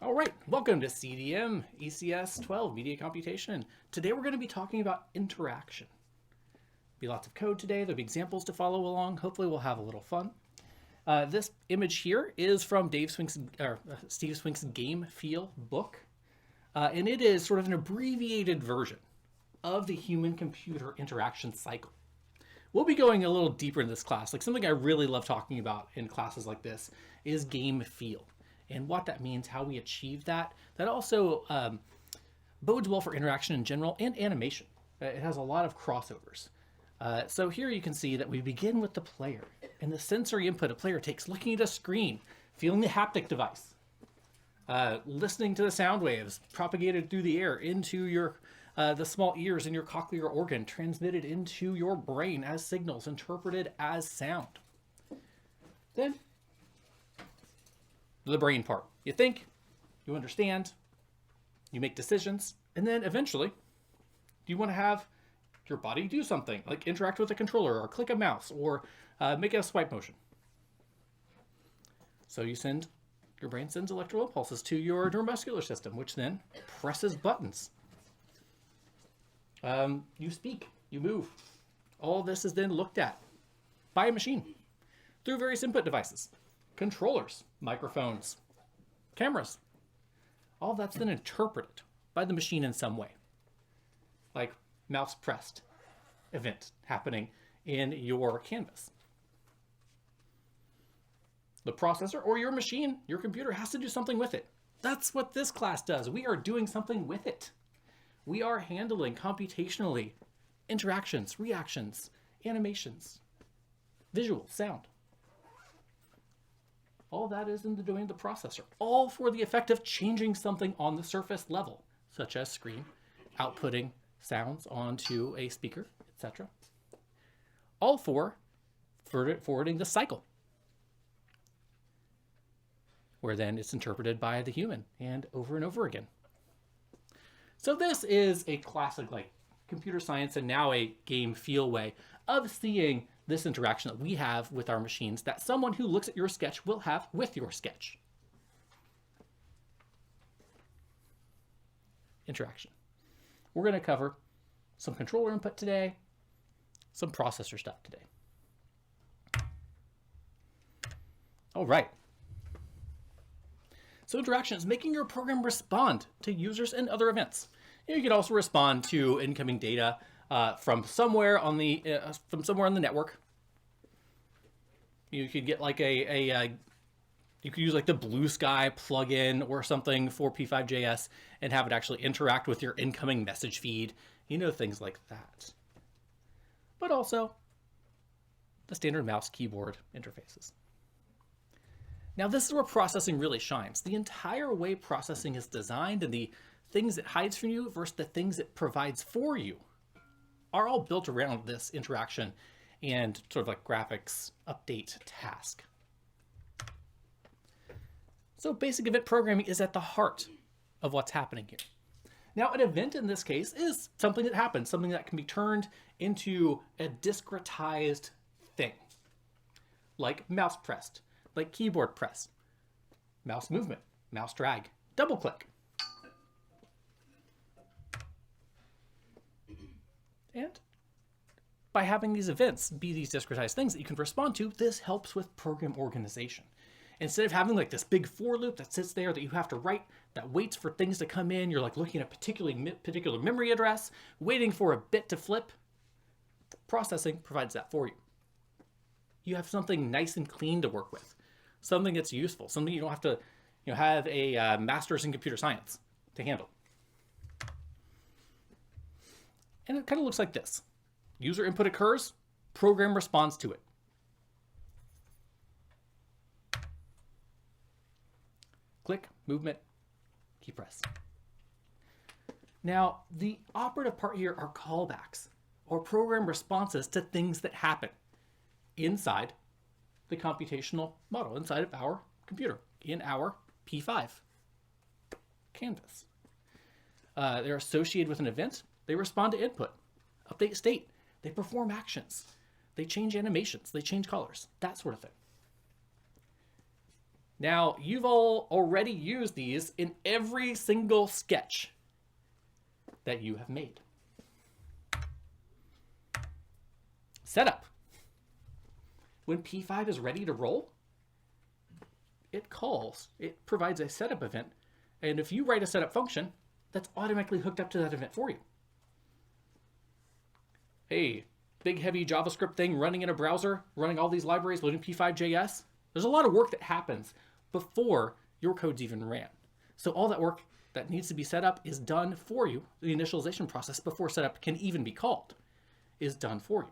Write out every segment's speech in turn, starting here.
All right, welcome to CDM ECS 12 Media Computation. Today we're going to be talking about interaction. Be lots of code today. There'll be examples to follow along. Hopefully we'll have a little fun. This image here is from Steve Swink's Game Feel book, and it is sort of an abbreviated version of the human-computer interaction cycle. We'll be going a little deeper in this class. Like something I really love talking about in classes like this is game feel. And what that means, how we achieve that. That also bodes well for interaction in general and animation. It has a lot of crossovers. So here you can see that we begin with the player and the sensory input a player takes looking at a screen, feeling the haptic device, listening to the sound waves propagated through the air into your the small ears in your cochlear organ, transmitted into your brain as signals, interpreted as sound. Then the brain part. You think, you understand, you make decisions, and then eventually you want to have your body do something, like interact with a controller or click a mouse or make a swipe motion. So your brain sends electrical impulses to your neuromuscular system, which then presses buttons. You speak, you move. All this is then looked at by a machine through various input devices. Controllers, microphones, cameras. All that's then interpreted by the machine in some way. Like mouse pressed event happening in your canvas. The processor or your machine, your computer, has to do something with it. That's what this class does. We are doing something with it. We are handling computationally interactions, reactions, animations, visual, sound. All that is in the domain of the processor, all for the effect of changing something on the surface level, such as screen, outputting sounds onto a speaker, etc. All for forwarding the cycle, where then it's interpreted by the human and over again. So this is a classic computer science and now a game feel way of seeing this interaction that we have with our machines that someone who looks at your sketch will have with your sketch. Interaction. We're going to cover some controller input today, some processor stuff today. All right. So interaction is making your program respond to users and other events. You can also respond to incoming data from somewhere on the network. You could get like you could use like the Blue Sky plugin or something for P5JS and have it actually interact with your incoming message feed. Things like that. But also the standard mouse keyboard interfaces. Now this is where processing really shines. The entire way processing is designed and the things it hides from you versus the things it provides for you are all built around this interaction and sort of like graphics update task. So basic event programming is at the heart of what's happening here. Now an event in this case is something that happens, something that can be turned into a discretized thing, like mouse pressed, like keyboard press, mouse movement, mouse drag, double click. And by having these events be these discretized things that you can respond to, this helps with program organization. Instead of having like this big for loop that sits there that you have to write, that waits for things to come in, you're like looking at a particular memory address, waiting for a bit to flip. Processing provides that for you. You have something nice and clean to work with, something that's useful, something you don't have to have a master's in computer science to handle. And it kind of looks like this. User input occurs, program responds to it. Click, movement, key press. Now, the operative part here are callbacks or program responses to things that happen inside the computational model, inside of our computer, in our P5 canvas. They're associated with an event. They respond to input, update state. They perform actions. They change animations. They change colors, that sort of thing. Now, you've all already used these in every single sketch that you have made. Setup. When P5 is ready to roll, it provides a setup event, and if you write a setup function, that's automatically hooked up to that event for you. Hey, big heavy JavaScript thing running in a browser, running all these libraries, loading P5.js. There's a lot of work that happens before your code's even ran. So all that work that needs to be set up is done for you. The initialization process before setup can even be called is done for you.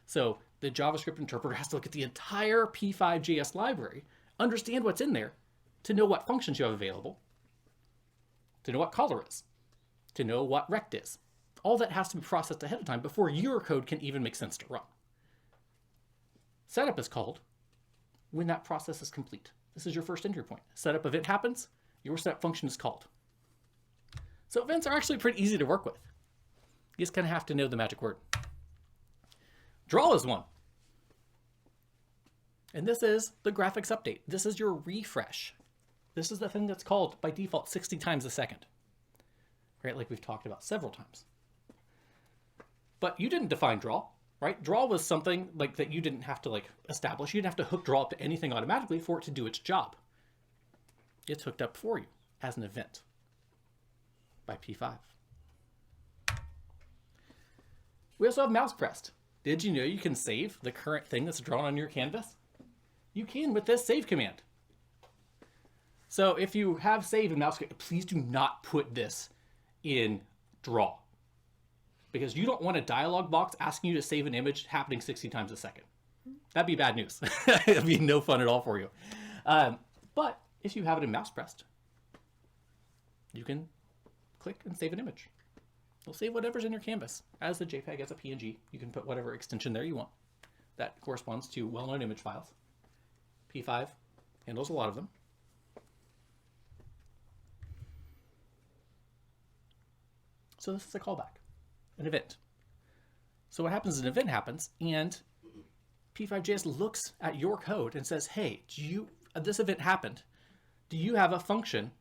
So the JavaScript interpreter has to look at the entire P5.js library, understand what's in there, to know what functions you have available, to know what caller is, to know what rect is. All that has to be processed ahead of time before your code can even make sense to run. Setup is called when that process is complete. This is your first entry point. Setup event happens, your setup function is called. So events are actually pretty easy to work with. You just kind of have to know the magic word. Draw is one. And this is the graphics update. This is your refresh. This is the thing that's called by default 60 times a second, right? Like we've talked about several times. But you didn't define draw, right? Draw was something like that you didn't have to like establish. You didn't have to hook draw up to anything automatically for it to do its job. It's hooked up for you as an event by P5. We also have mouse pressed. Did you know you can save the current thing that's drawn on your canvas? You can with this save command. So if you have save in mouse, please do not put this in draw, because you don't want a dialog box asking you to save an image happening 60 times a second. That'd be bad news. It'd be no fun at all for you. But if you have it in mouse pressed, you can click and save an image. It'll save whatever's in your canvas as a JPEG, as a PNG. You can put whatever extension there you want. That corresponds to well-known image files. P5 handles a lot of them. So this is a callback, an event. So what happens is an event happens, and P5.js looks at your code and says, hey, this event happened. Do you have a function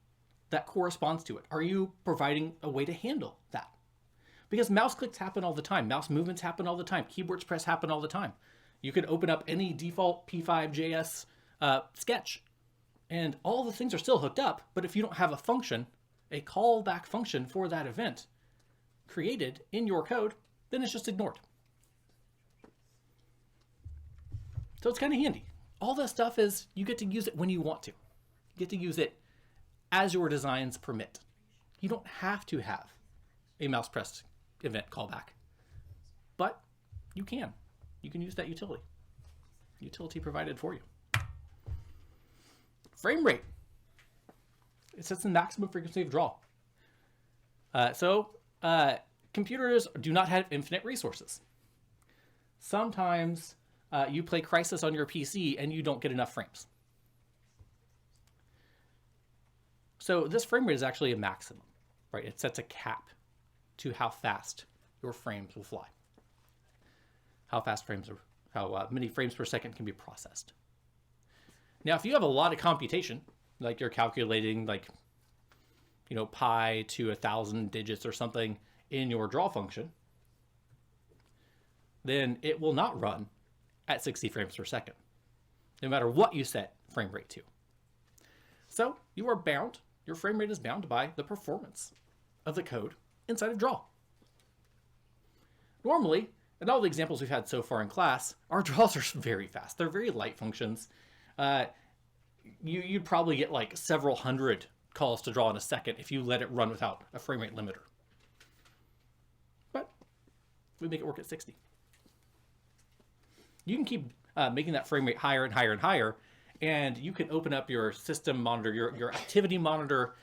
that corresponds to it? Are you providing a way to handle that? Because mouse clicks happen all the time. Mouse movements happen all the time. Keyboards press happen all the time. You could open up any default P5.js sketch, and all the things are still hooked up, but if you don't have a function, a callback function for that event created in your code, then it's just ignored. So it's kind of handy. All that stuff is, you get to use it when you want to. You get to use it as your designs permit. You don't have to have a mouse pressed event callback, but you can. You can use that utility provided for you. Frame rate. It sets the maximum frequency of draw. Computers do not have infinite resources. Sometimes you play Crysis on your PC and you don't get enough frames. So this frame rate is actually a maximum, right? It sets a cap to how fast your frames will fly. How many frames per second can be processed. Now, if you have a lot of computation, like you're calculating pi to 1,000 digits or something in your draw function, then it will not run at 60 frames per second, no matter what you set frame rate to. So your frame rate is bound by the performance of the code inside of draw. Normally, in all the examples we've had so far in class, our draws are very fast. They're very light functions. You'd probably get like several hundred calls to draw in a second if you let it run without a frame rate limiter. But we make it work at 60. You can keep making that frame rate higher and higher and higher, and you can open up your system monitor, your activity monitor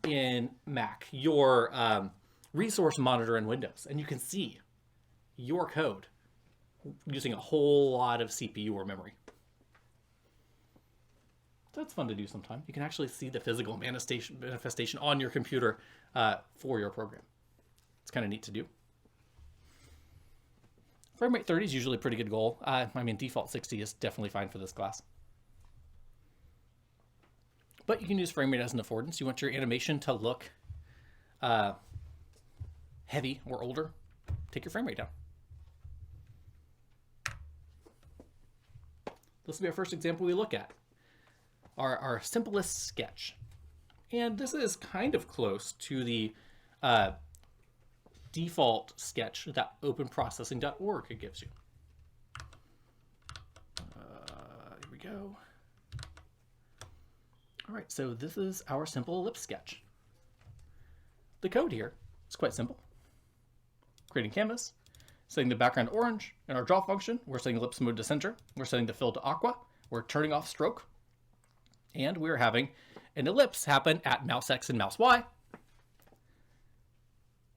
in Mac, your resource monitor in Windows, and you can see your code using a whole lot of CPU or memory. That's fun to do sometime. You can actually see the physical manifestation on your computer for your program. It's kind of neat to do. Frame rate 30 is usually a pretty good goal. Default 60 is definitely fine for this class. But you can use frame rate as an affordance. You want your animation to look heavy or older, take your frame rate down. This will be our first example we look at, our simplest sketch. And this is kind of close to the default sketch that openprocessing.org gives you. Here we go. All right, so this is our simple ellipse sketch. The code here is quite simple. Creating canvas, setting the background orange. In our draw function, we're setting ellipse mode to center. We're setting the fill to aqua. We're turning off stroke. And we're having an ellipse happen at mouse X and mouse Y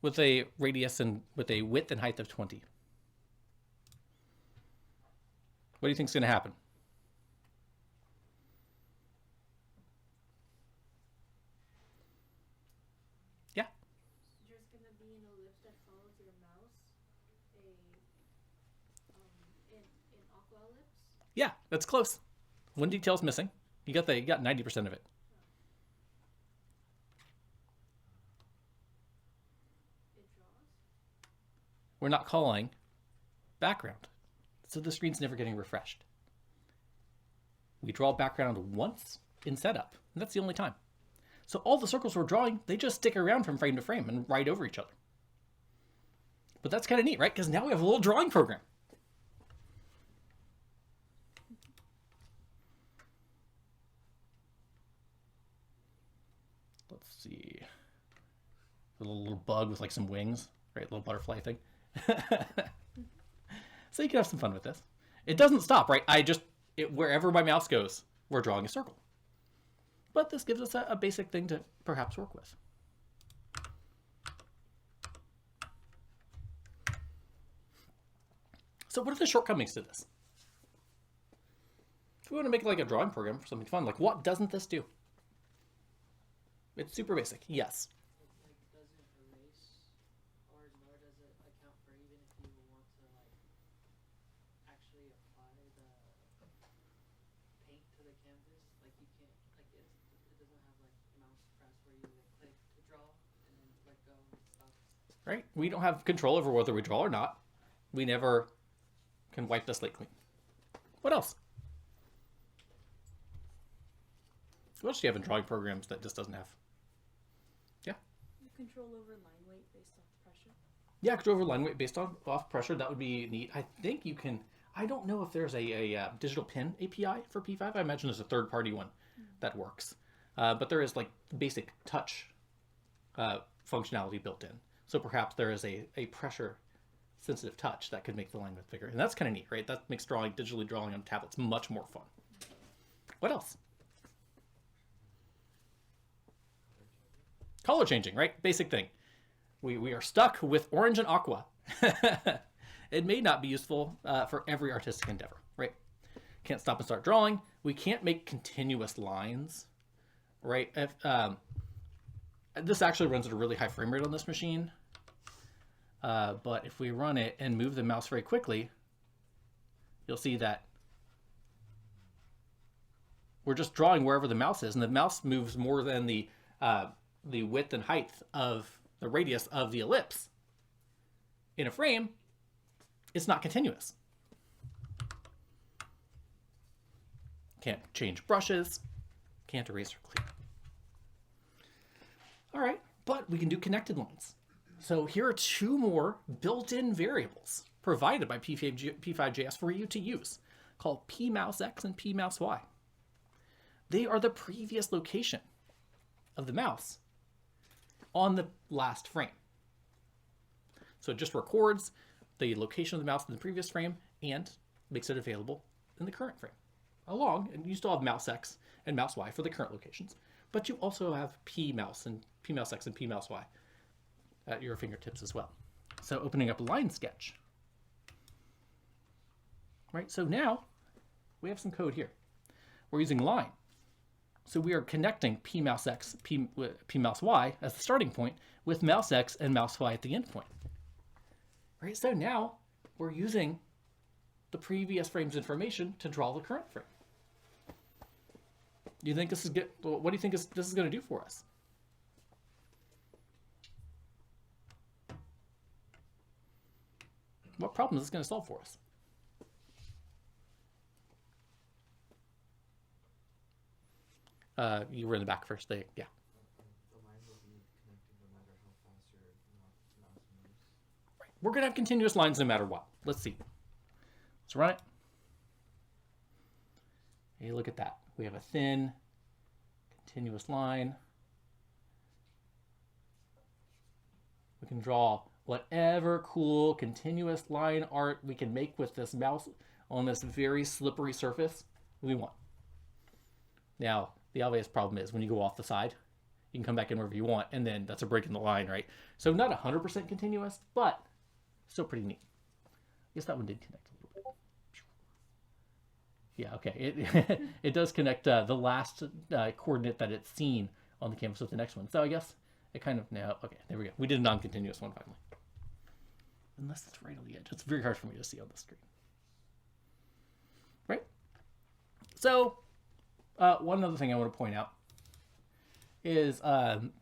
with a radius and with a width and height of 20. What do you think is going to happen? Yeah. There's going to be an ellipse that follows your mouse, in aqua ellipse. Yeah, that's close. One detail's missing. You got 90% of it. It draws. We're not calling background, so the screen's never getting refreshed. We draw background once in setup, and that's the only time. So all the circles we're drawing, they just stick around from frame to frame and right over each other. But that's kind of neat, right? Because now we have a little drawing program. Let's see. A little bug with like some wings, right? Little butterfly thing. So you can have some fun with this. It doesn't stop, right? Wherever my mouse goes, we're drawing a circle. But this gives us a basic thing to perhaps work with. So what are the shortcomings to this? If we want to make like a drawing program for something fun, like what doesn't this do? It's super basic, yes. It doesn't erase, or nor does it account for even if you want to actually apply the paint to the canvas. You can't it doesn't have mouse press where you click to draw and then let go and stop. Right? We don't have control over whether we draw or not. We never can wipe the slate clean. What else? What else do you have in drawing programs that this doesn't have? Yeah? Control over line weight based off pressure. Yeah, control over line weight based off pressure. That would be neat. I think you can. I don't know if there's a digital pin API for P5. I imagine there's a third-party one that works. But there is basic touch functionality built in. So perhaps there is a pressure-sensitive touch that could make the line width bigger. And that's kind of neat, right? That makes digitally drawing on tablets much more fun. What else? Color changing, right? Basic thing. We are stuck with orange and aqua. It may not be useful for every artistic endeavor, right? Can't stop and start drawing. We can't make continuous lines, right? This actually runs at a really high frame rate on this machine. But if we run it and move the mouse very quickly, you'll see that we're just drawing wherever the mouse is, and the mouse moves more than the width and height of the radius of the ellipse in a frame. It's not continuous. Can't change brushes, can't erase or clear. All right, but we can do connected lines. So here are two more built-in variables provided by P5JS for you to use, called pmousex and pmousey. They are the previous location of the mouse on the last frame. So it just records the location of the mouse in the previous frame and makes it available in the current frame. And you still have mouse X and mouse Y for the current locations, but you also have pmouse and pmouse X and pmouse Y at your fingertips as well. So opening up line sketch. Right, so now we have some code here. We're using line. So we are connecting pmouse X, pmouse Y as the starting point with mouse X and mouse Y at the end point. Right, so now we're using the previous frame's information to draw the current frame. Do you think this is what do you think this is going to do for us? What problem is this going to solve for us? You were in the back first. Yeah. The line will be connecting no matter how fast your mouse moves. Right. We're going to have continuous lines no matter what. Let's see. Let's run it. Hey, look at that. We have a thin, continuous line. We can draw whatever cool continuous line art we can make with this mouse on this very slippery surface we want. Now, the obvious problem is when you go off the side, you can come back in wherever you want, and then that's a break in the line, right? So not 100% continuous, but still pretty neat. I guess that one did connect a little bit. Yeah, okay. It does connect the last coordinate that it's seen on the canvas with the next one. So I guess it kind of, no, okay, there we go. We did a non-continuous one finally. Unless it's right on the edge. It's very hard for me to see on the screen. Right? So, one other thing I want to point out is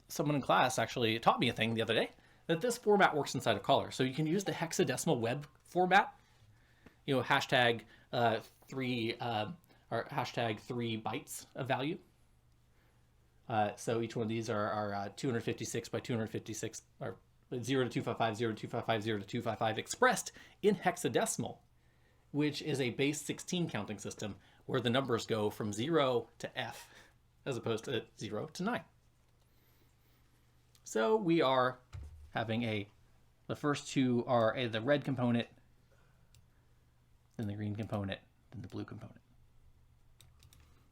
someone in class actually taught me a thing the other day, that this format works inside of Color. So you can use the hexadecimal web format, you know, hashtag 3 bytes of value. So each one of these are 256 by 256, or 0 to 255, 0 to 255, 0 to 255, expressed in hexadecimal, which is a base 16 counting system where the numbers go from 0 to F as opposed to 0 to 9. So we are having the first two are the red component, then the green component, then the blue component.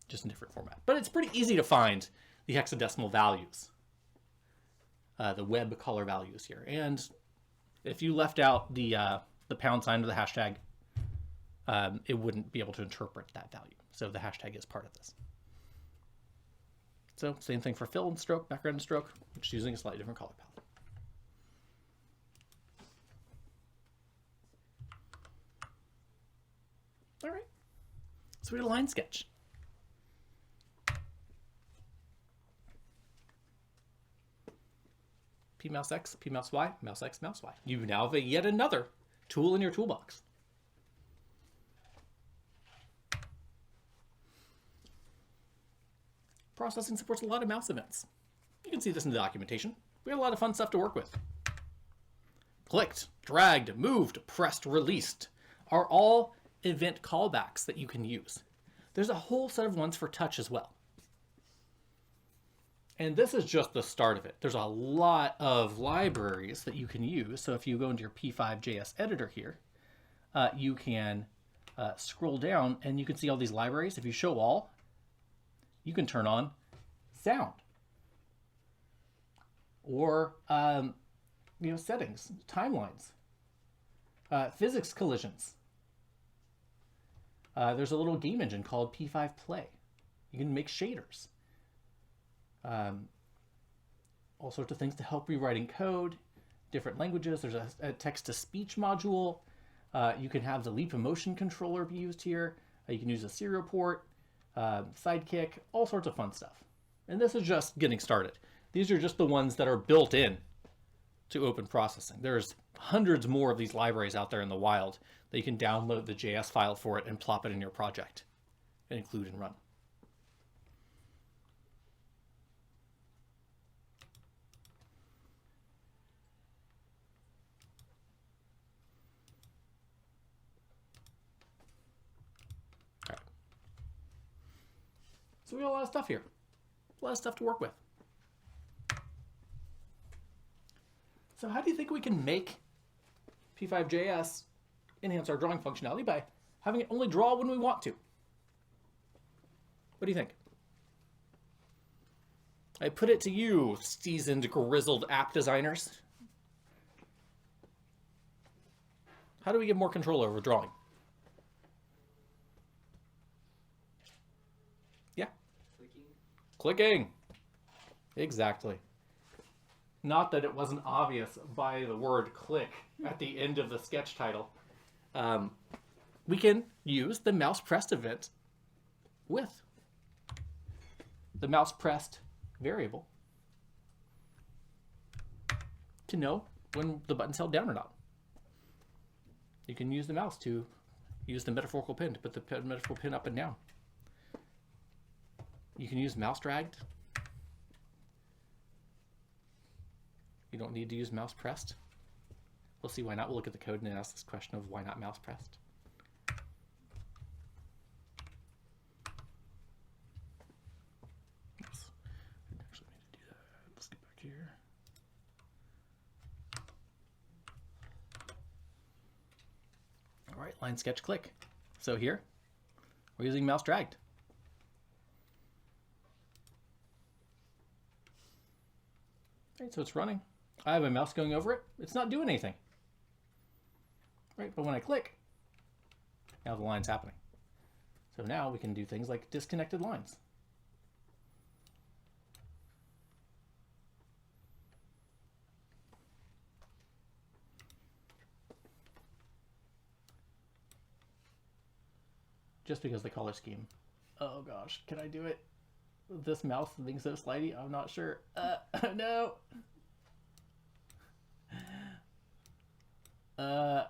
Just in different format. But it's pretty easy to find the hexadecimal values, the web color values here. And if you left out the pound sign or the hashtag, it wouldn't be able to interpret that value. So the hashtag is part of this. So same thing for fill and stroke, background and stroke, just using a slightly different color palette. All right, so we had a line sketch. P mouse X, P mouse Y, mouse X, mouse Y. You now have yet another tool in your toolbox. Processing supports a lot of mouse events. You can see this in the documentation. We had a lot of fun stuff to work with. Clicked, dragged, moved, pressed, released are all event callbacks that you can use. There's a whole set of ones for touch as well. And this is just the start of it. There's a lot of libraries that you can use. So if you go into your P5JS editor here, you can scroll down and you can see all these libraries. If you show all, you can turn on sound or settings, timelines, physics collisions. There's a little game engine called P5 Play. You can make shaders. All sorts of things to help rewriting code, different languages. There's a text-to-speech module. You can have the Leap Emotion controller be used here. You can use a serial port, Sidekick, all sorts of fun stuff. And this is just getting started. These are just the ones that are built in to open processing. There's hundreds more of these libraries out there in the wild that you can download the JS file for it and plop it in your project and include and run. All right. So we got a lot of stuff here. A lot of stuff to work with. So how do you think we can make P5JS enhance our drawing functionality by having it only draw when we want to? What do you think? I put it to you, seasoned, grizzled app designers. How do we get more control over drawing? Yeah? Clicking. Exactly. Not that it wasn't obvious by the word click at the end of the sketch title. We can use the mouse pressed event with the mouse pressed variable to know when the button's held down or not. You can use the mouse to use the metaphorical pin to put the metaphorical pin up and down. You can use mouse dragged. You don't need to use mouse pressed. We'll see why not. We'll look at the code and ask this question of why not mouse pressed. Oops. I didn't actually need to do that. Let's get back here. All right, line sketch click. So here, we're using mouse dragged. Right, so it's running. I have a mouse going over it. It's not doing anything. Right, but when I click, now the line's happening. So now we can do things like disconnected lines. Just because the color scheme. Oh gosh, can I do it? This mouse being so slidey, I'm not sure. No.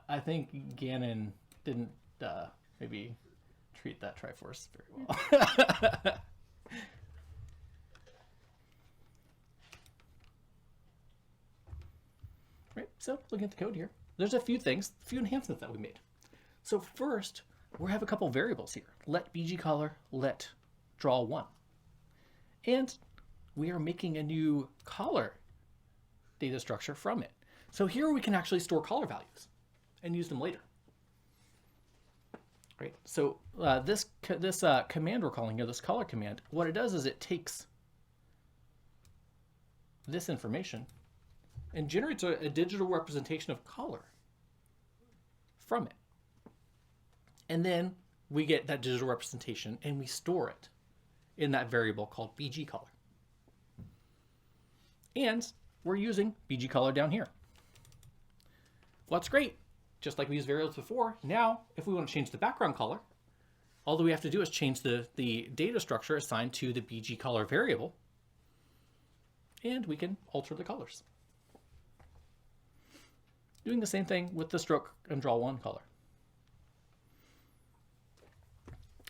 I think Ganon didn't maybe treat that Triforce very well. Right, so looking at the code here, there's a few enhancements that we made. So first, we have a couple variables here. Let bgcolor, let draw1. And we are making a new color data structure from it. So here we can actually store color values and use them later. Right. So this command we're calling here, this color command, what it does is it takes this information and generates a digital representation of color from it. And then we get that digital representation and we store it in that variable called bgcolor. And we're using bgcolor down here. Well, that's great. Just like we used variables before, now if we want to change the background color, all that we have to do is change the data structure assigned to the bgcolor variable, and we can alter the colors. Doing the same thing with the stroke and draw1 color.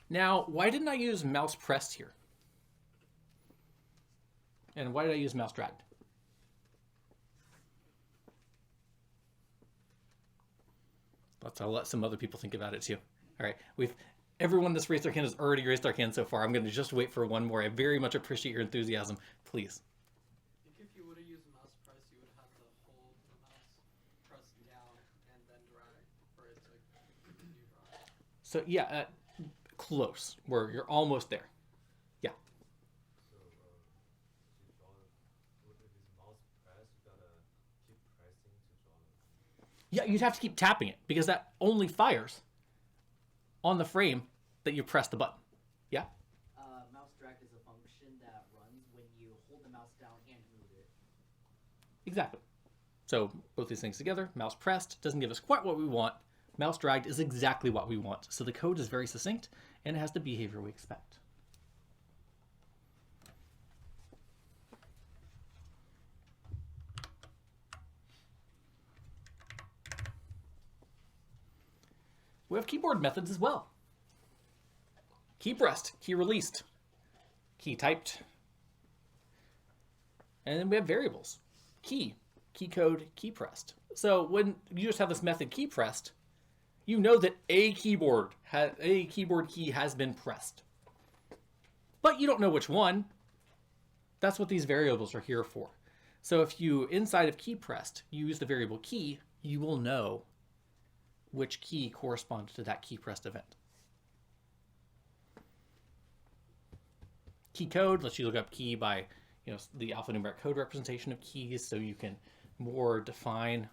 Now, why didn't I use mouse pressed here? And why did I use mouse dragged? I'll let some other people think about it too. All right, everyone that's raised their hand has already raised their hand so far. I'm going to just wait for one more. I very much appreciate your enthusiasm. Please. I think if you would have used mouse press, you would have to hold the mouse press down and then drag for it to continue drawing. So yeah, close. You're almost there. Yeah. So, if you draw with this mouse press, you gotta keep pressing to draw it. Yeah, you'd have to keep tapping it because that only fires on the frame that you press the button. Yeah? Mouse drag is a function that runs when you hold the mouse down and move it. Exactly. So both these things together, mouse pressed doesn't give us quite what we want. Mouse dragged is exactly what we want. So the code is very succinct and it has the behavior we expect. We have keyboard methods as well. Key pressed, key released, key typed. And then we have variables. Key code, key pressed. So when you just have this method key pressed, you know that a keyboard key has been pressed. But you don't know which one. That's what these variables are here for. So if you, inside of key pressed, use the variable key, you will know which key corresponds to that key pressed event. Key code lets you look up key by the alphanumeric code representation of keys, so you can more define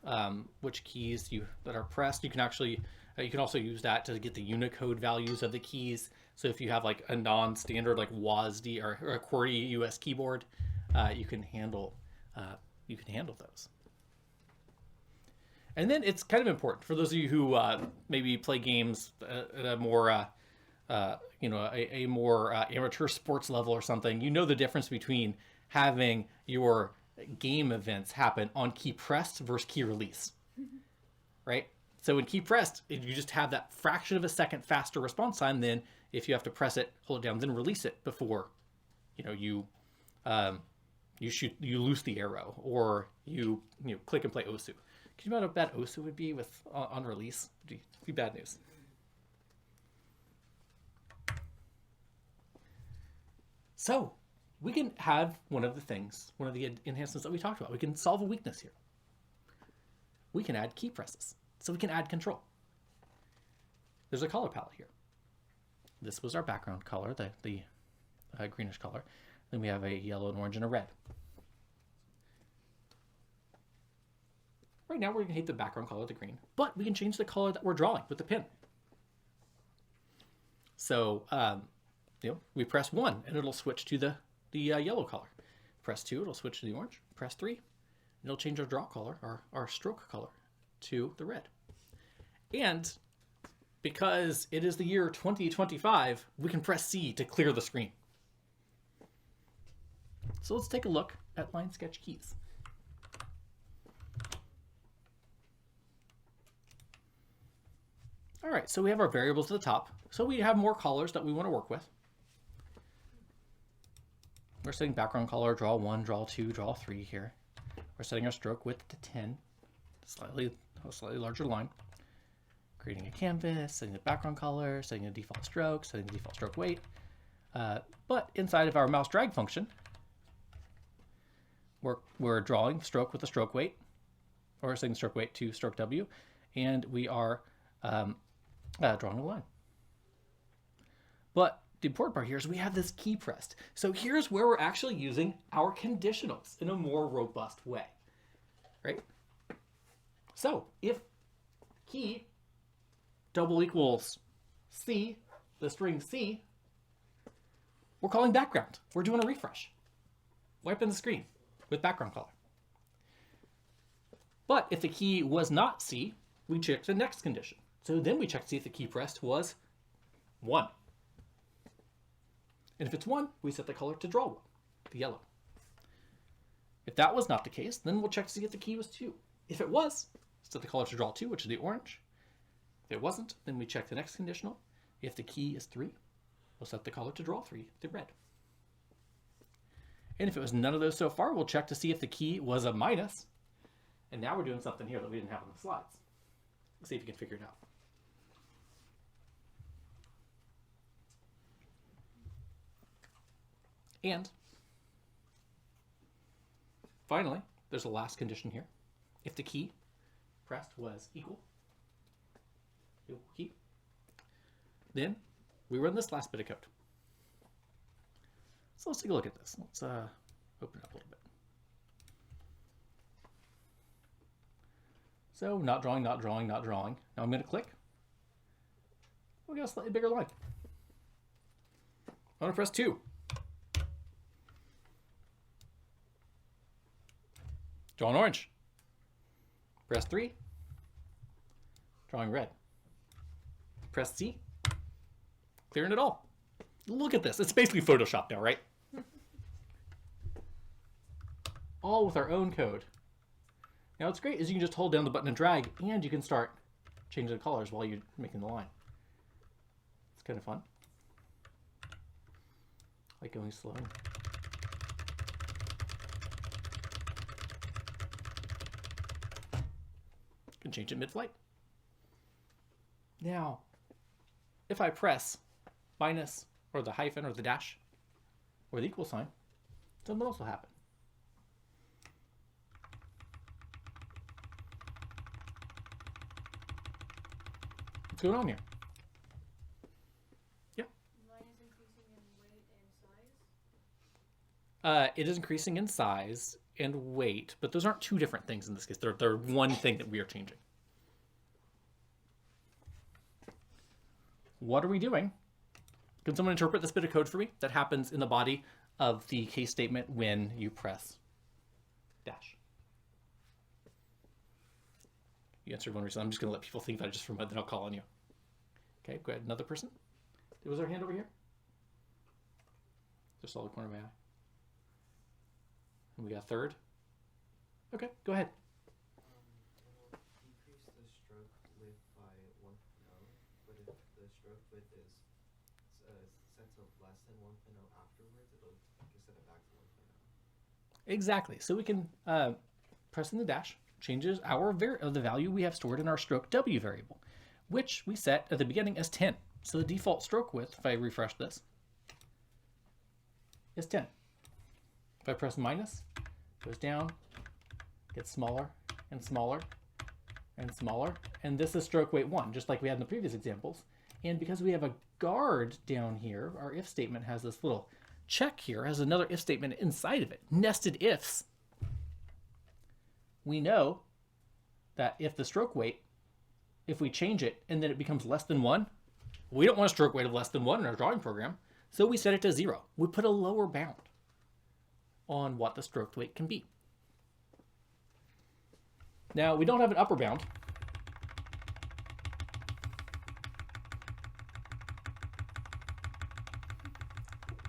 which keys that are pressed. You can actually you can also use that to get the Unicode values of the keys. So if you have like a non-standard like WASD or a QWERTY US keyboard, you can handle those. And then it's kind of important for those of you who maybe play games at a more a more amateur sports level or something, you know the difference between having your game events happen on key pressed versus key release, right? So in key pressed, you just have that fraction of a second faster response time than if you have to press it, hold it down, then release it before, you loose the arrow, or you click and play Osu. Can you imagine how bad Osu would be with on release? It'd be bad news. So we can have one of the enhancements that we talked about. We can solve a weakness here. We can add key presses. So we can add control. There's a color palette here. This was our background color, the greenish color. Then we have a yellow and orange and a red. Right now we're going to hit the background color to green, but we can change the color that we're drawing with the pen. So, we press 1 and it'll switch to the yellow color. Press 2, it'll switch to the orange. Press 3, and it'll change our draw color, our stroke color, to the red. And because it is the year 2025, we can press C to clear the screen. So let's take a look at line sketch keys. All right, so we have our variables at the top. So we have more colors that we want to work with. We're setting background color, draw 1, draw 2, draw 3 here. We're setting our stroke width to 10, a slightly larger line. Creating a canvas, setting the background color, setting the default stroke, setting the default stroke weight. But inside of our mouse drag function, we're drawing stroke with a stroke weight, or setting stroke weight to stroke W, and we are drawing a line. But the important part here is we have this key pressed. So here's where we're actually using our conditionals in a more robust way, right? So if key double equals C, the string C, we're calling background. We're doing a refresh. Wiping the screen with background color. But if the key was not C, we check the next condition. So then we check to see if the key pressed was 1. And if it's 1, we set the color to draw 1, the yellow. If that was not the case, then we'll check to see if the key was 2. If it was, set the color to draw 2, which is the orange. If it wasn't, then we check the next conditional. If the key is 3, we'll set the color to draw 3, the red. And if it was none of those so far, we'll check to see if the key was a minus. And now we're doing something here that we didn't have on the slides. Let's see if you can figure it out. And finally, there's a last condition here. If the key pressed was equal key, then we run this last bit of code. So let's take a look at this. Let's open it up a little bit. So not drawing, not drawing, not drawing. Now I'm going to click. We got a slightly bigger line. I'm going to press 2. Drawing orange. Press 3. Drawing red. Press C. Clearing it all. Look at this. It's basically Photoshop now, right? All with our own code. Now what's great is you can just hold down the button and drag, and you can start changing the colors while you're making the line. It's kind of fun. Like going slow. Can change it mid-flight. Now, if I press minus or the hyphen or the dash or the equal sign, something else will happen. What's going on here? Yeah. Line is increasing in weight and size. It is increasing in size and weight, but those aren't two different things in this case. They're one thing that we are changing. What are we doing? Can someone interpret this bit of code for me that happens in the body of the case statement when you press dash? You answered one recently. I'm just going to let people think about it just for a moment, then I'll call on you. Okay, go ahead. Another person? Was there a hand over here? Just saw the corner of my eye. And we got a third. Okay, go ahead. It'll decrease the stroke width by 1.0, but if the stroke width is set to less than 1.0 afterwards, it'll set it back to 1.0. Exactly. So we can press in the dash, changes the value we have stored in our stroke W variable, which we set at the beginning as 10. So the default stroke width, if I refresh this, is 10. If I press minus, it goes down, gets smaller and smaller and smaller. And this is stroke weight 1, just like we had in the previous examples. And because we have a guard down here, our if statement has this little check here, has another if statement inside of it, nested ifs. We know that if the stroke weight, if we change it and then it becomes less than 1, we don't want a stroke weight of less than 1 in our drawing program, so we set it to 0. We put a lower bound on what the stroke weight can be. Now, we don't have an upper bound.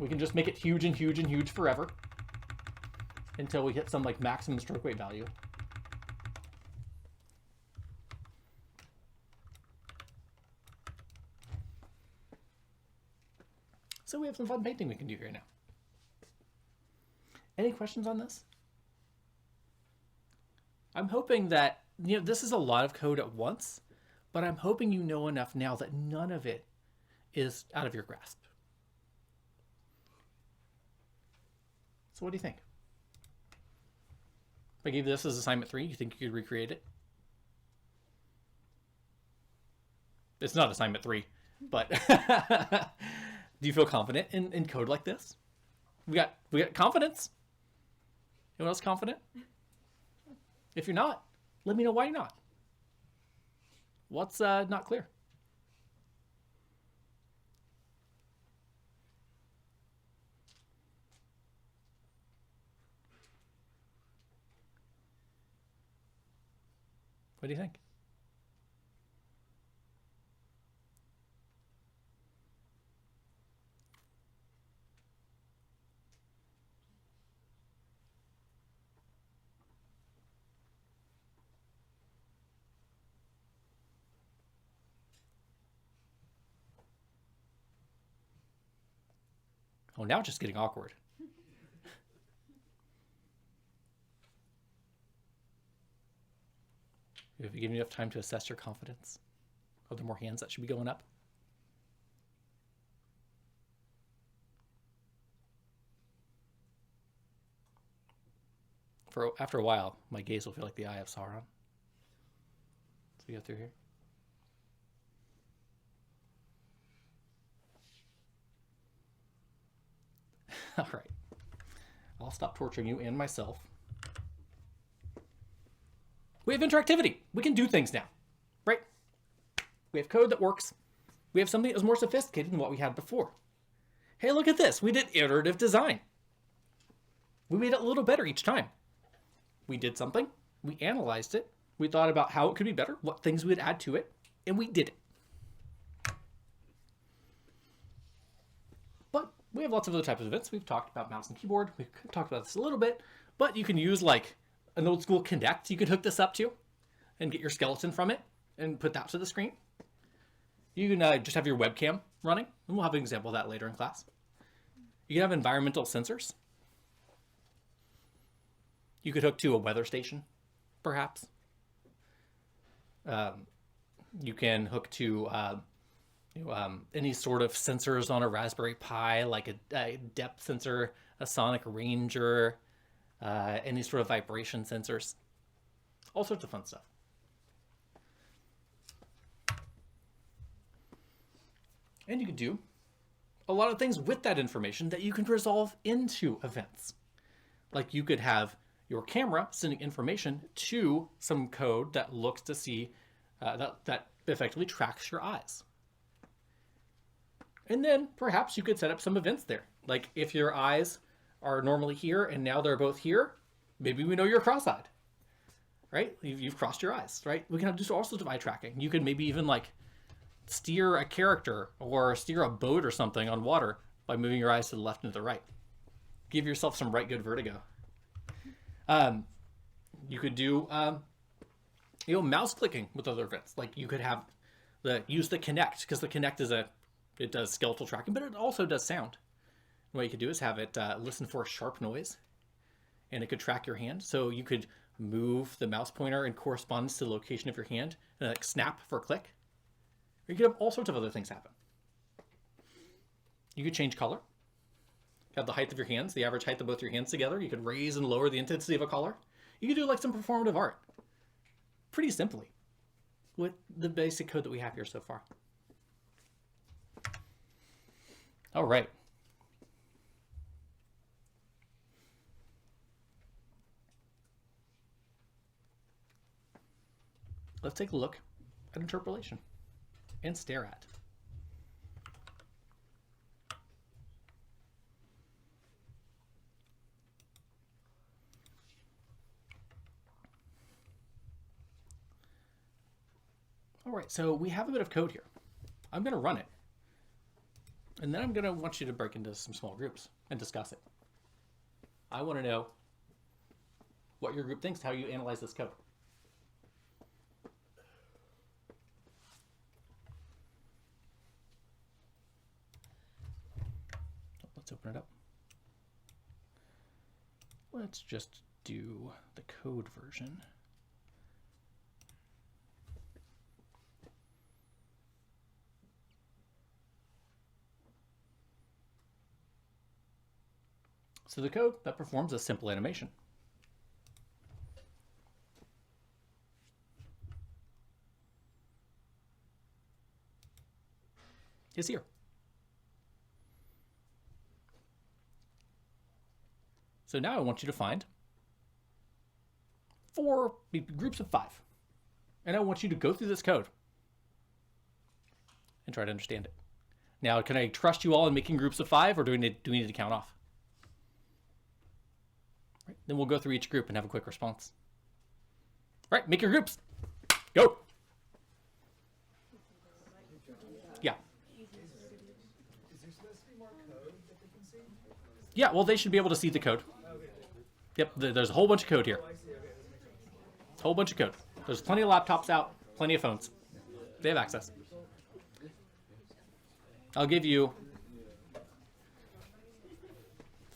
We can just make it huge and huge and huge forever until we hit some like maximum stroke weight value. So we have some fun painting we can do here now. Any questions on this? I'm hoping that, this is a lot of code at once, but I'm hoping you know enough now that none of it is out of your grasp. So what do you think? If I gave this as assignment 3, you think you could recreate it? It's not assignment 3, but do you feel confident in code like this? We got confidence. Anyone else confident? If you're not, let me know why you're not. What's not clear? What do you think? Oh, now it's just getting awkward. Have you given enough time to assess your confidence? Are there more hands that should be going up? After a while, my gaze will feel like the eye of Sauron. So we go through here. All right. I'll stop torturing you and myself. We have interactivity. We can do things now, right? We have code that works. We have something that was more sophisticated than what we had before. Hey, look at this. We did iterative design. We made it a little better each time. We did something. We analyzed it. We thought about how it could be better, what things we would add to it, and we did it. But we have lots of other types of events. We've talked about mouse and keyboard. We've talked about this a little bit, but you can use like an old school Kinect you could hook this up to and get your skeleton from it and put that to the screen. You can just have your webcam running, and we'll have an example of that later in class. You can have environmental sensors. You could hook to a weather station, perhaps. You can hook to any sort of sensors on a Raspberry Pi, like a depth sensor, a sonic ranger, any sort of vibration sensors, all sorts of fun stuff. And you can do a lot of things with that information that you can resolve into events. Like you could have your camera sending information to some code that looks to see, that effectively tracks your eyes. And then perhaps you could set up some events there. Like if your eyes are normally here and now they're both here, maybe we know you're cross-eyed, right? You've crossed your eyes, right? We can do all sorts of eye tracking. You could maybe even like steer a character or steer a boat or something on water by moving your eyes to the left and to the right. Give yourself some right good vertigo. You could do, mouse clicking with other events. Like you could have use the Kinect, because the Kinect it does skeletal tracking, but it also does sound. What you could do is have it listen for a sharp noise, and it could track your hand. So you could move the mouse pointer in correspondence to the location of your hand, and like snap for a click. Or you could have all sorts of other things happen. You could change color. Have the height of your hands, the average height of both your hands together. You could raise and lower the intensity of a color. You could do like some performative art. Pretty simply. With the basic code that we have here so far. All right. Let's take a look at interpolation and stare at. All right, so we have a bit of code here. I'm going to run it. And then I'm going to want you to break into some small groups and discuss it. I want to know what your group thinks, how you analyze this code. Let's open it up. Let's just do the code version. So the code that performs a simple animation is here. So now I want you to find 4 groups of 5. And I want you to go through this code and try to understand it. Now, can I trust you all in making groups of 5, or do we need to count off? Right, then we'll go through each group and have a quick response. All right, make your groups. Go. Yeah. Yeah, well, they should be able to see the code. Yep, there's a whole bunch of code here. Whole bunch of code. There's plenty of laptops out, plenty of phones. They have access. I'll give you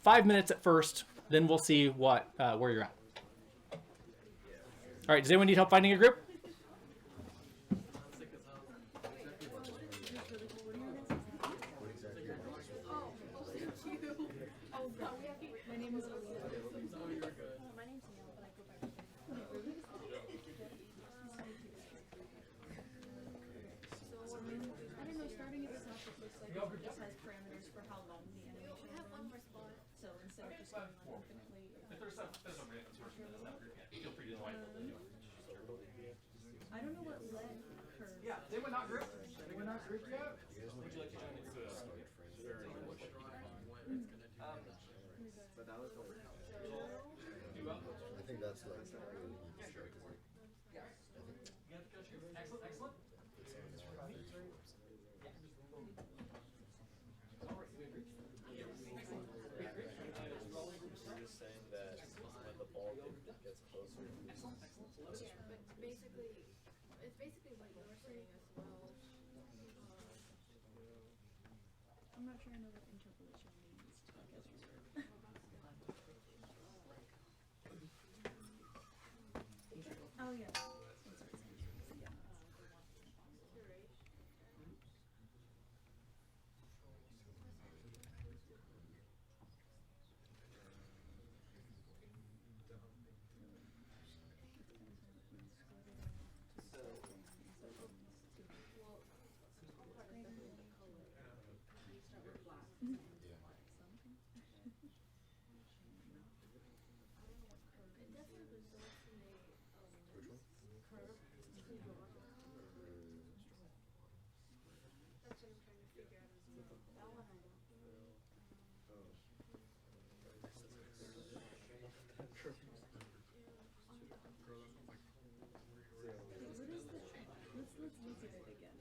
5 minutes at first, then we'll see where you're at. All right, does anyone need help finding a group? My name is my name's Neil, but I go by So, I don't know, starting at the top, it looks like it just has parameters for how long the animation will run. So instead of just going on infinitely, Feel free to join. I don't know what lead curve. Yeah, they were not grouped. They were not grouped yet. But that was over. I think that's like really Excellent, excellent. You're just saying that when the ball gets closer. But it's basically what you're saying as well. I'm not sure I know what interpolation means. Oh yeah. Let's look at it again.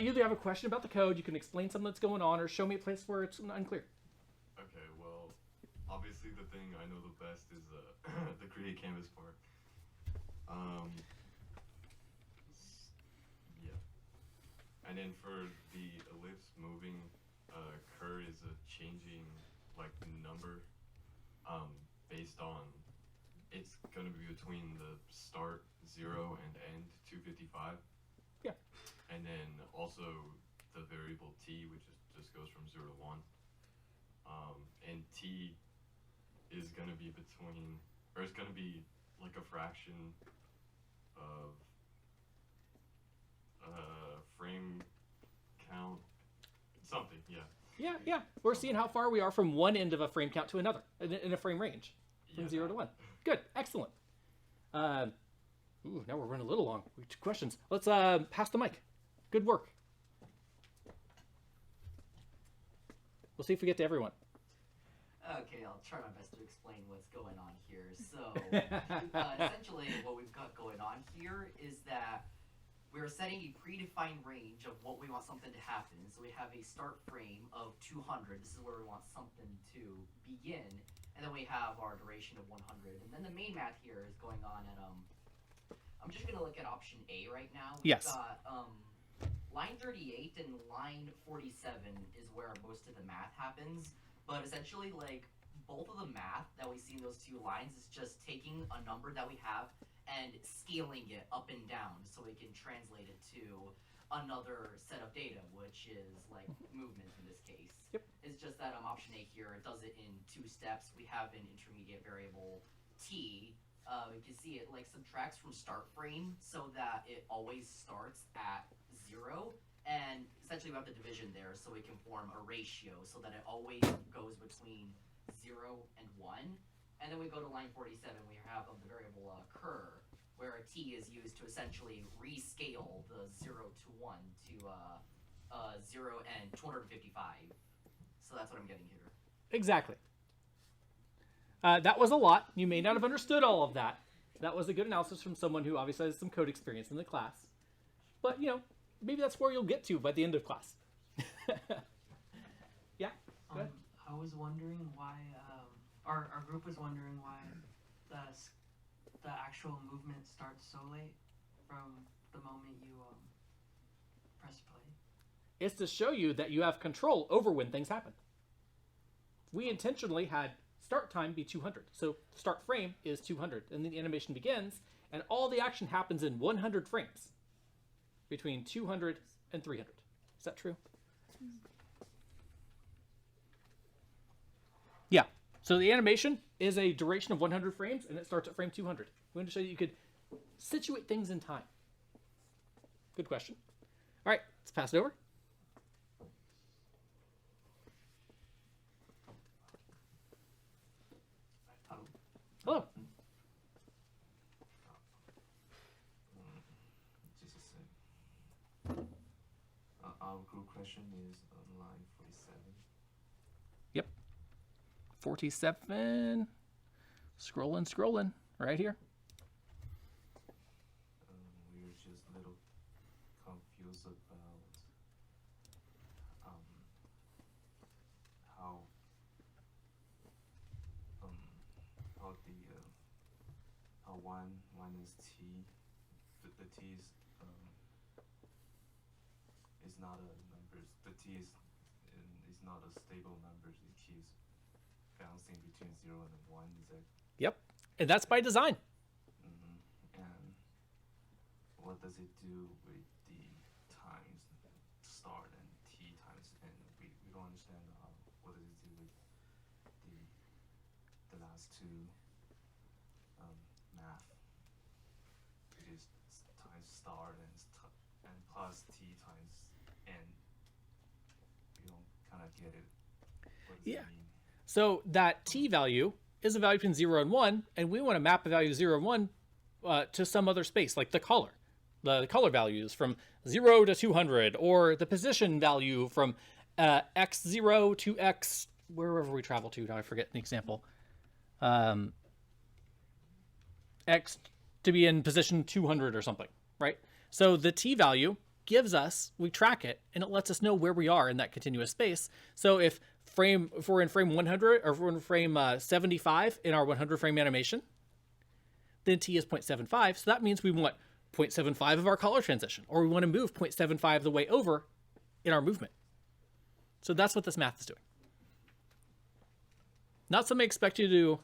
You either have a question about the code, you can explain something that's going on, or show me a place where it's unclear. Okay, well, obviously the thing I know the best is the create canvas part. Yeah. And then for the ellipse moving, cur is a changing like number, based on it's gonna be between the start 0 and end 255. Yeah. And then also the variable t, which just goes from 0 to 1. And t is going to be between, or it's going to be like a fraction of frame count, something, yeah. Yeah. We're seeing how far we are from one end of a frame count to another in a frame range, from 0 to 1. Good, excellent. Now we're running a little long. We have 2 questions. Let's pass the mic. Good work. We'll see if we get to everyone. Okay, I'll try my best to explain what's going on here. So, essentially, what we've got going on here is that we're setting a predefined range of what we want something to happen. So we have a start frame of 200. This is where we want something to begin. And then we have our duration of 100. And then the main math here is going on at, I'm just going to look at option A right now. We've Yes. got, line 38 and line 47 is where most of the math happens. But essentially, like, both of the math that we see in those 2 lines is just taking a number that we have and scaling it up and down so we can translate it to another set of data, which is, like, movement in this case. Yep. It's just that option A here, it does it in 2 steps. We have an intermediate variable t. You can see it, like, subtracts from start frame so that it always starts at 0. And essentially we have the division there so we can form a ratio so that it always goes between 0 and 1. And then we go to line 47, we have of the variable cur, where a t is used to essentially rescale the 0 to 1 to 0 and 255. So that's what I'm getting here. Exactly. That was a lot. You may not have understood all of that. That was a good analysis from someone who obviously has some code experience in the class. But, you know, maybe that's where you'll get to by the end of class. Yeah? Go ahead. I was wondering why, our group was wondering why the actual movement starts so late from the moment you press play. It's to show you that you have control over when things happen. We intentionally had start time be 200. So start frame is 200, and then the animation begins, and all the action happens in 100 frames between 200 and 300. Is that true? Yeah. So the animation is a duration of 100 frames, and it starts at frame 200. We want to show you could situate things in time. Good question. All right, let's pass it over. Hello. Just a sec. Our group question is on line 47. Yep. 47. Scrolling. Right here. We were just a little confused about how how one is t. The t is not a number. The t is not a stable number. It keeps bouncing between 0 and 1. Is that? Yep. And that's by design. And what does it do with the times start and t times? And we don't understand what does it do with the last 2 math. It is times start and plus t times n. We don't kind of get it. What does it mean? So that t value is a value between 0 and 1, and we want to map a value 0 and 1 to some other space, like the color. The color values from 0 to 200, or the position value from x0 to x, wherever we travel to. Now I forget the example. X to be in position 200 or something, right? So the t value gives us, we track it, and it lets us know where we are in that continuous space. So if we're in frame 100, or if we're in frame 75 in our 100 frame animation, then t is 0.75. So that means we want 0.75 of our color transition, or we want to move 0.75 the way over in our movement. So that's what this math is doing. Not something I expect you to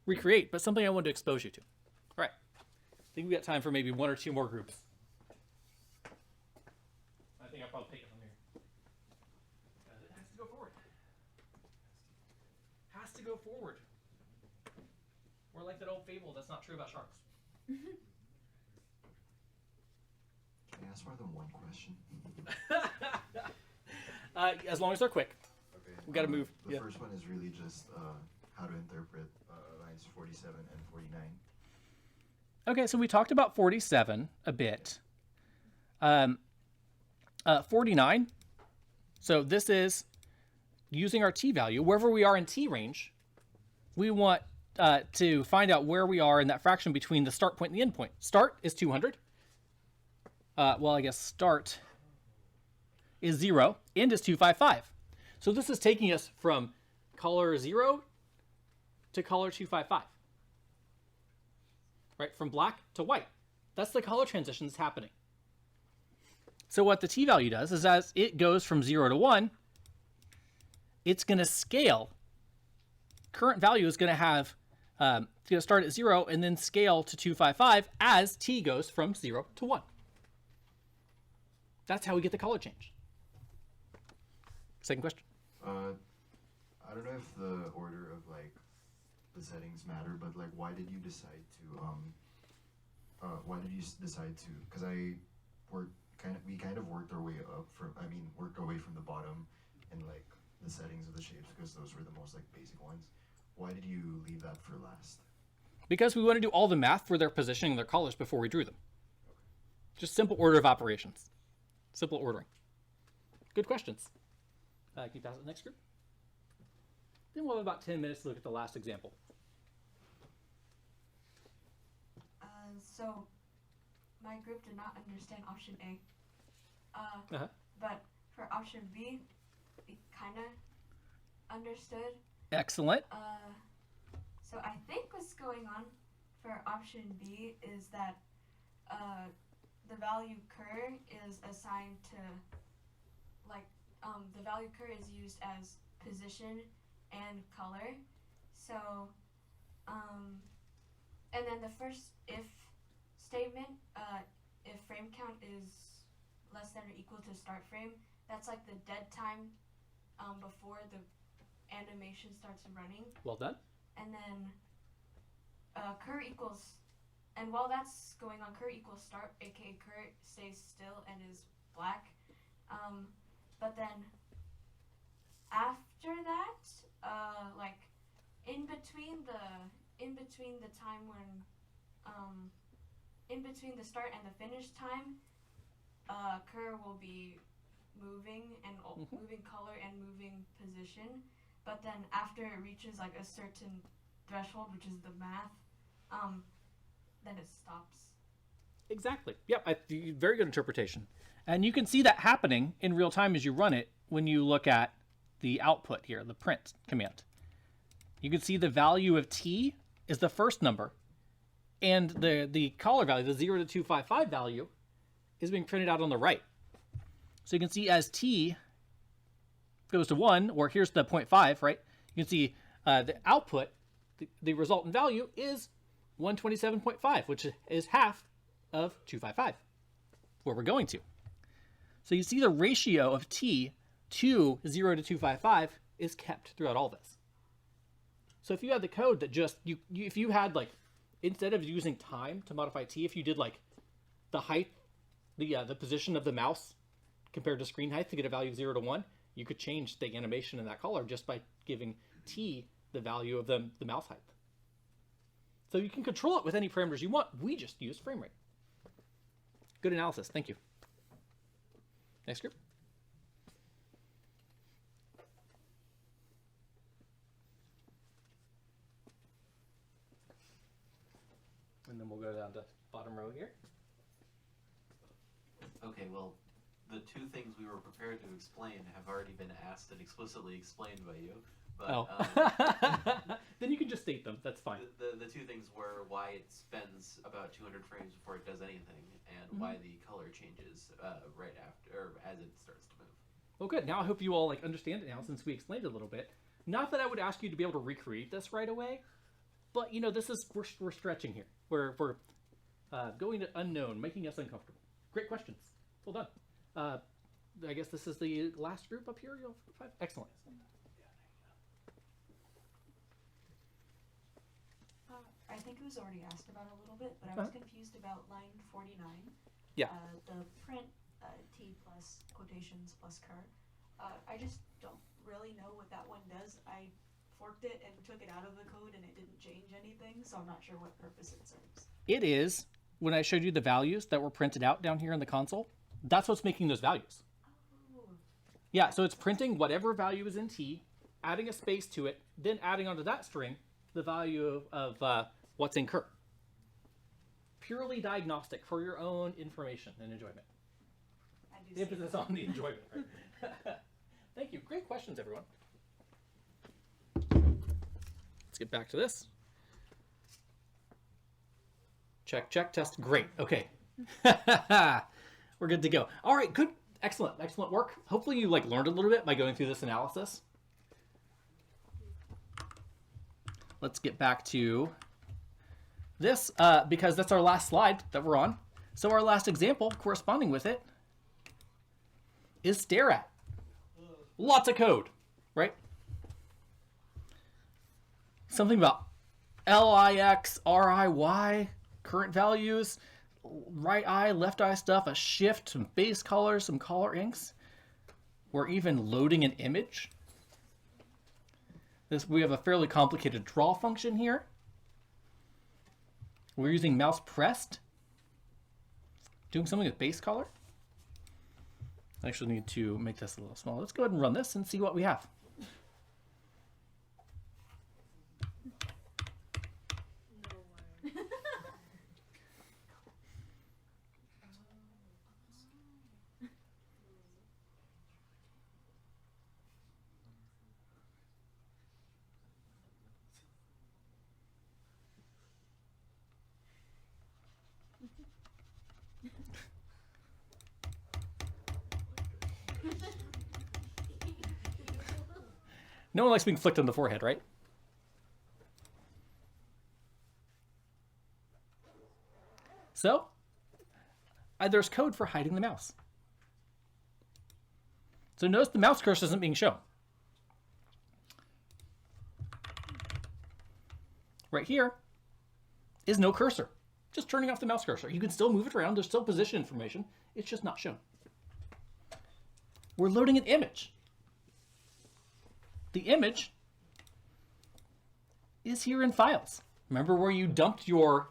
recreate, but something I wanted to expose you to. All right. I think we got time for maybe one or two more groups. I think I'll probably take it from here. It has to go forward. Has to go forward. Or like that old fable that's not true about sharks. Can I ask more than one question? As long as they're quick. Okay. We gotta move. The Yeah. first one is really just how to interpret lines 47 and 49. Okay, so we talked about 47 a bit. 49. So this is using our t value. Wherever we are in t range, we want to find out where we are in that fraction between the start point and the end point. Start is 200. Well, I guess start is 0. End is 255. So this is taking us from color 0 to color 255. Right, from black to white. That's the color transition that's happening. So what the t value does is as it goes from 0 to 1, it's going to scale. Current value is going to have, it's going to start at 0 and then scale to 255 as t goes from 0 to 1. That's how we get the color change. Second question. I don't know if the order of like the settings matter, but like why did you decide to because we kind of worked our way up worked our way from the bottom and like the settings of the shapes because those were the most like basic ones. Why did you leave that for last? Because we want to do all the math for their positioning and their colors before we drew them. Just simple order of operations. Simple ordering. Good questions. Can you pass it to the next group? Then we'll have about 10 minutes to look at the last example. So my group did not understand option A. But for option B, we kind of understood. Excellent. So I think what's going on for option B is that the value cur is assigned to, like, the value cur is used as position and color. So, and then the first if statement, if frame count is less than or equal to start frame, that's like the dead time before the animation starts running. Well done. And then cur equals, and while that's going on, cur equals start, aka cur stays still and is black. But then after that, like in between the time when, in between the start and the finish time, cur will be moving and moving color and moving position. But then after it reaches like a certain threshold, which is the math, then it stops. Exactly. Yep. Very good interpretation. And you can see that happening in real time as you run it when you look at the output here, the print command. You can see the value of t is the first number, and the color value, the 0 to 255 value, is being printed out on the right. So you can see as t goes to 1, or here's the 0.5, right? You can see the output, the resultant value is 127.5, which is half of 255, where we're going to. So you see the ratio of t to 0 to 255 is kept throughout all this. So if you had the code that just, if you had like, instead of using time to modify t, if you did like the height, the position of the mouse compared to screen height to get a value of 0 to 1, you could change the animation in that color just by giving t the value of the mouse height. So you can control it with any parameters you want. We just use frame rate. Good analysis. Thank you. Next group. And then we'll go down to bottom row here. Okay, well, the two things we were prepared to explain have already been asked and explicitly explained by you. But, Oh. Then you can just state them. That's fine. The two things were why it spends about 200 frames before it does anything, and why the color changes right after, or as it starts to move. Well, good. Now I hope you all like understand it now, since we explained it a little bit. Not that I would ask you to be able to recreate this right away, but you know, this is we're stretching here. We're going to unknown, making us uncomfortable. Great questions. Well done. I guess this is the last group up here. You'll five. Excellent. I think it was already asked about a little bit, but I was confused about line 49. Yeah. The print T plus quotations plus cur. I just don't really know what that one does. I forked it and took it out of the code and it didn't change anything, so I'm not sure what purpose it serves. It is, when I showed you the values that were printed out down here in the console, that's what's making those values. Oh. Yeah, so it's printing whatever value is in T, adding a space to it, then adding onto that string the value of what's in cur. Purely diagnostic for your own information and enjoyment. I do The emphasis on the enjoyment, right? Thank you. Great questions, everyone. Let's get back to this. Check, check, test. Great. Okay. We're good to go. All right, good. Excellent. Excellent work. Hopefully you like learned a little bit by going through this analysis. Let's get back to this because that's our last slide that we're on. So our last example corresponding with it is stare at. Lots of code, right? Something about LIX, RIY, current values, right eye, left eye stuff, a shift, some base colors, some color inks. We're even loading an image. We have a fairly complicated draw function here. We're using mouse pressed, doing something with base color. I actually need to make this a little smaller. Let's go ahead and run this and see what we have. No one likes being flicked on the forehead, right? So, there's code for hiding the mouse. So notice the mouse cursor isn't being shown. Right here is no cursor. Just turning off the mouse cursor. You can still move it around. There's still position information. It's just not shown. We're loading an image. The image is here in files. Remember where you dumped your,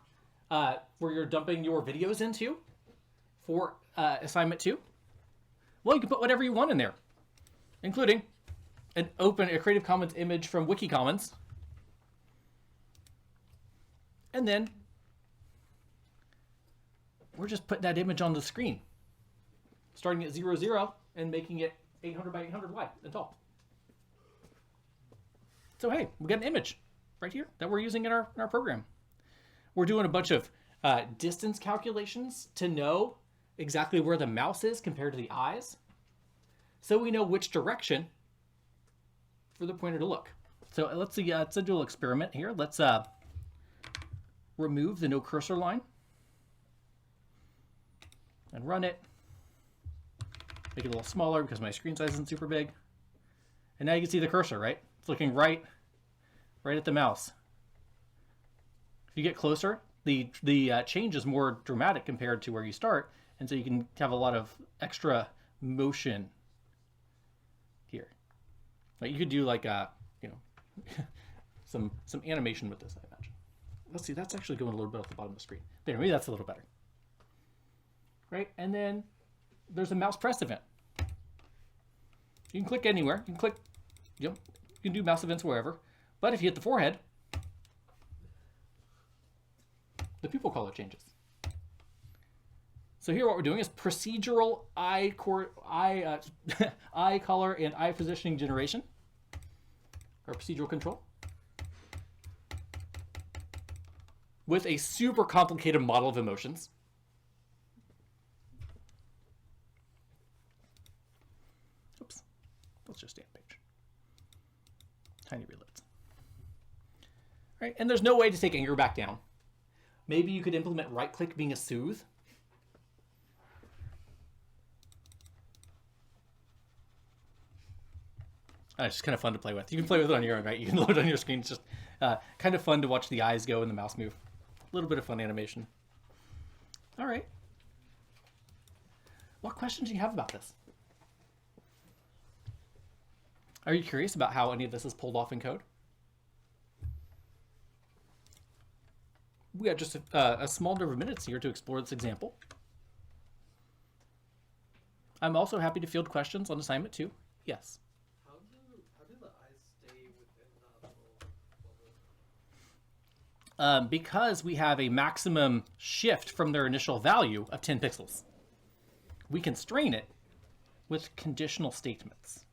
where you're dumping your videos into for assignment 2? Well, you can put whatever you want in there, including a Creative Commons image from Wikicommons. And then we're just putting that image on the screen, starting at 0, 0 and making it 800 by 800 wide and tall. So hey, we got an image right here that we're using in our program. We're doing a bunch of distance calculations to know exactly where the mouse is compared to the eyes, so we know which direction for the pointer to look. So let's see, let's do a little experiment here. Let's remove the no cursor line and run it. Make it a little smaller because my screen size isn't super big. And now you can see the cursor, right? It's looking right at the mouse. If you get closer, the change is more dramatic compared to where you start, and so you can have a lot of extra motion here. Like you could do like you know, some animation with this, I imagine. Let's see, that's actually going a little bit off the bottom of the screen. There, maybe that's a little better. Right, and then there's a mouse press event. You can click anywhere. You can click, you know, you can do mouse events wherever. But if you hit the forehead, the pupil color changes. So here what we're doing is procedural eye color and eye positioning generation, or procedural control, with a super complicated model of emotions. Oops, let's just stay on page. Tiny reloads. All right, and there's no way to take anger back down. Maybe you could implement right click being a soothe. It's just kind of fun to play with. You can play with it on your own, right? You can load it on your screen. It's just kind of fun to watch the eyes go and the mouse move. A little bit of fun animation. All right. What questions do you have about this? Are you curious about how any of this is pulled off in code? We got just a small number of minutes here to explore this example. I'm also happy to field questions on assignment 2. Yes. How do the eyes stay within that little bubble? Because we have a maximum shift from their initial value of 10 pixels. We constrain it with conditional statements.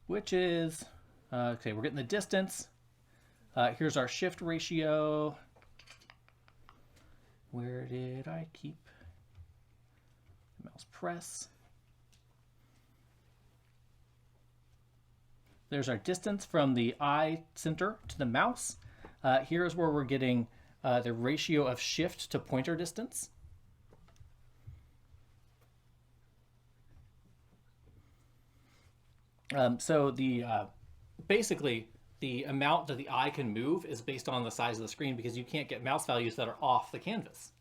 Which is, okay, we're getting the distance. Here's our shift ratio. Where did I keep the mouse press? There's our distance from the eye center to the mouse. Here's where we're getting the ratio of shift to pointer distance. So the basically the amount that the eye can move is based on the size of the screen, because you can't get mouse values that are off the canvas.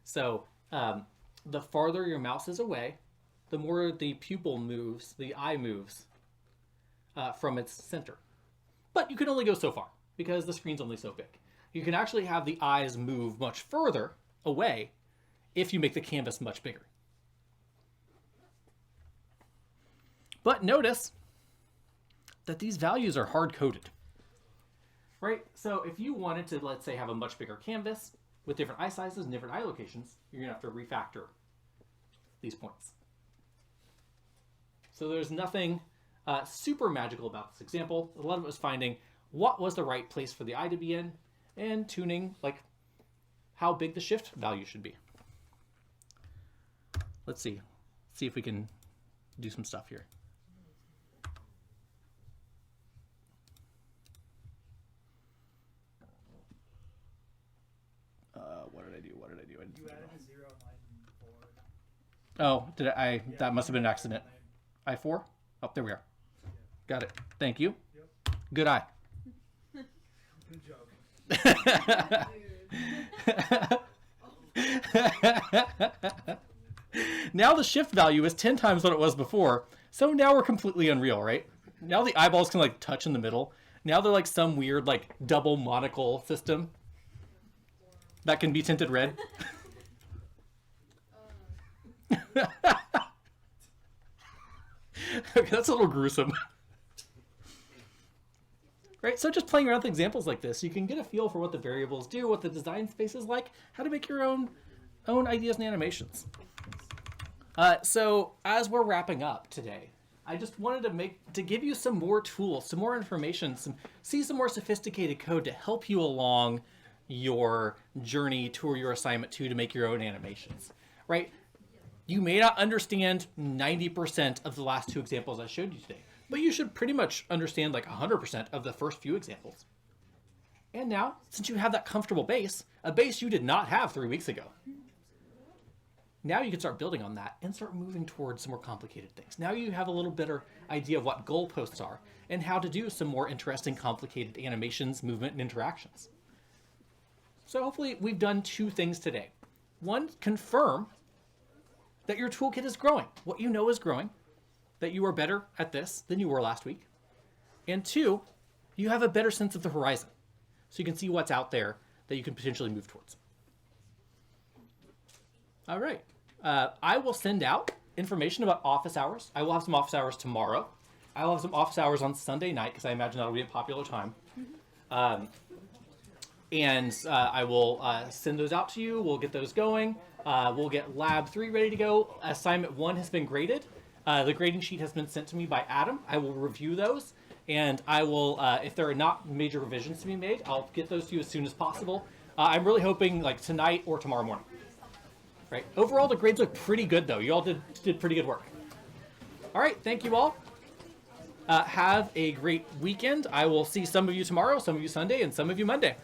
So the farther your mouse is away, the more the pupil moves, the eye moves from its center. But you can only go so far because the screen's only so big. You can actually have the eyes move much further away if you make the canvas much bigger. But notice that these values are hard-coded, right? So if you wanted to, let's say, have a much bigger canvas with different eye sizes and different eye locations, you're gonna have to refactor these points. So there's nothing super magical about this example. A lot of it was finding what was the right place for the eye to be in and tuning like how big the shift value should be. Let's see if we can do some stuff here. What did I do? I didn't You do added it. a 0 on line 4. Oh, did I? That must have been an accident. I4? Oh, there we are. Got it. Thank you. Yep. Good eye. Good joke. Now the shift value is 10 times what it was before. So now we're completely unreal, right? Now the eyeballs can like touch in the middle. Now they're like some weird like double monocle system that can be tinted red. Okay, that's a little gruesome. Right, so just playing around with examples like this, you can get a feel for what the variables do, what the design space is like, how to make your own ideas and animations. So as we're wrapping up today, I just wanted to give you some more tools, some more information, see some more sophisticated code to help you along your journey to your assignment 2 to make your own animations, right? You may not understand 90% of the last 2 examples I showed you today, but you should pretty much understand like 100% of the first few examples. And now, since you have that comfortable base, a base you did not have 3 weeks ago, now you can start building on that and start moving towards some more complicated things. Now you have a little better idea of what goalposts are and how to do some more interesting, complicated animations, movement, and interactions. So hopefully we've done 2 things today. 1, confirm that your toolkit is growing. What you know is growing, that you are better at this than you were last week. And 2, you have a better sense of the horizon. So you can see what's out there that you can potentially move towards. All right. I will send out information about office hours. I will have some office hours tomorrow. I will have some office hours on Sunday night because I imagine that'll be a popular time. and I will send those out to you. We'll get those going. We'll get Lab 3 ready to go. Assignment 1 has been graded. The grading sheet has been sent to me by Adam. I will review those, and I will, if there are not major revisions to be made, I'll get those to you as soon as possible. I'm really hoping like tonight or tomorrow morning. Right. Overall, the grades look pretty good, though. You all did pretty good work. All right. Thank you all. Have a great weekend. I will see some of you tomorrow, some of you Sunday, and some of you Monday.